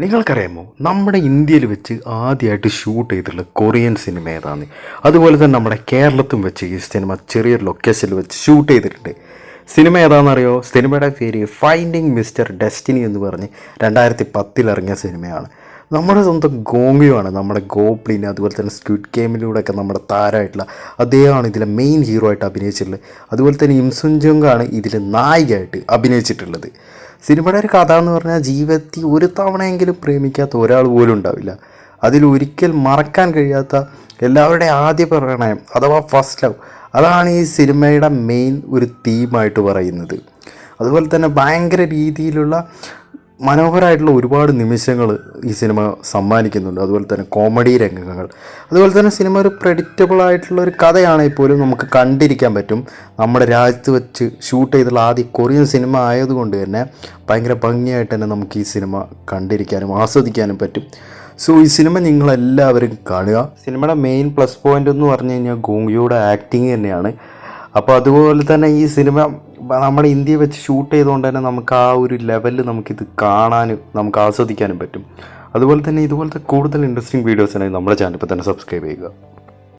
നിങ്ങൾക്കറിയാമോ നമ്മുടെ ഇന്ത്യയിൽ വെച്ച് ആദ്യമായിട്ട് ഷൂട്ട് ചെയ്തിട്ടുള്ള കൊറിയൻ സിനിമ ഏതാണ്? അതുപോലെ തന്നെ നമ്മുടെ കേരളത്തും വെച്ച് ഈ സിനിമ ചെറിയൊരു ലൊക്കേഷനിൽ വെച്ച് ഷൂട്ട് ചെയ്തിട്ടുണ്ട്. സിനിമ ഏതാണെന്നറിയോ? സിനിമയുടെ പേര് ഫൈൻഡിങ് മിസ്റ്റർ ഡെസ്റ്റിനി എന്ന് പറഞ്ഞ് 2010 ഇറങ്ങിയ സിനിമയാണ്. നമ്മുടെ സ്വന്തം ഗോങ്യുവാണ്, നമ്മുടെ ഗോബ്ലിൻ, അതുപോലെ തന്നെ സ്ക്വിഡ് ഗെയിമിലൂടെയൊക്കെ നമ്മുടെ താരമായിട്ടുള്ള അദ്ദേഹമാണ് ഇതിലെ മെയിൻ ഹീറോ ആയിട്ട് അഭിനയിച്ചിട്ടുള്ളത്. അതുപോലെ തന്നെ ഇംസുൻജുങ്കാണ് ഇതിൽ നായികയായിട്ട് അഭിനയിച്ചിട്ടുള്ളത്. സിനിമയുടെ ഒരു കഥ എന്ന് പറഞ്ഞാൽ ജീവിതത്തിൽ ഒരു തവണയെങ്കിലും പ്രേമിക്കാത്ത ഒരാൾ പോലും ഉണ്ടാവില്ല. അതിലൊരിക്കൽ മറക്കാൻ കഴിയാത്ത എല്ലാവരുടെയും ആദ്യ പ്രണയം അഥവാ ഫസ്റ്റ് ലവ്, അതാണ് ഈ സിനിമയുടെ മെയിൻ ഒരു തീമായിട്ട് പറയുന്നത്. അതുപോലെ തന്നെ ഭയങ്കര രീതിയിലുള്ള മനോഹരമായിട്ടുള്ള ഒരുപാട് നിമിഷങ്ങൾ ഈ സിനിമ സമ്മാനിക്കുന്നുണ്ട്. അതുപോലെ തന്നെ കോമഡി രംഗങ്ങൾ, അതുപോലെ തന്നെ സിനിമ ഒരു പ്രെഡിക്റ്റബിൾ ആയിട്ടുള്ള ഒരു കഥയാണെങ്കിൽ പോലും നമുക്ക് കണ്ടിരിക്കാൻ പറ്റും. നമ്മുടെ രാജ്യത്ത് വെച്ച് ഷൂട്ട് ചെയ്തുള്ള ആദ്യ കൊറിയൻ സിനിമ ആയതുകൊണ്ട് തന്നെ ഭയങ്കര ഭംഗിയായിട്ട് തന്നെ നമുക്ക് ഈ സിനിമ കണ്ടിരിക്കാനും ആസ്വദിക്കാനും പറ്റും. സോ ഈ സിനിമ നിങ്ങളെല്ലാവരും കാണുക. സിനിമയുടെ മെയിൻ പ്ലസ് പോയിൻ്റ് എന്ന് പറഞ്ഞു കഴിഞ്ഞാൽ ഗോങ്യുടെ ആക്ടിങ് തന്നെയാണ്. അപ്പോൾ അതുപോലെ തന്നെ ഈ സിനിമ നമ്മുടെ ഇന്ത്യയെ വെച്ച് ഷൂട്ട് ചെയ്തുകൊണ്ട് തന്നെ നമുക്ക് ആ ഒരു ലെവലിൽ നമുക്കിത് കാണാനും നമുക്ക് ആസ്വദിക്കാനും പറ്റും. അതുപോലെ തന്നെ ഇതുപോലത്തെ കൂടുതൽ ഇൻട്രസ്റ്റിംഗ് വീഡിയോസിനായി നമ്മുടെ ചാനൽ ഇപ്പോൾ തന്നെ സബ്സ്ക്രൈബ് ചെയ്യുക.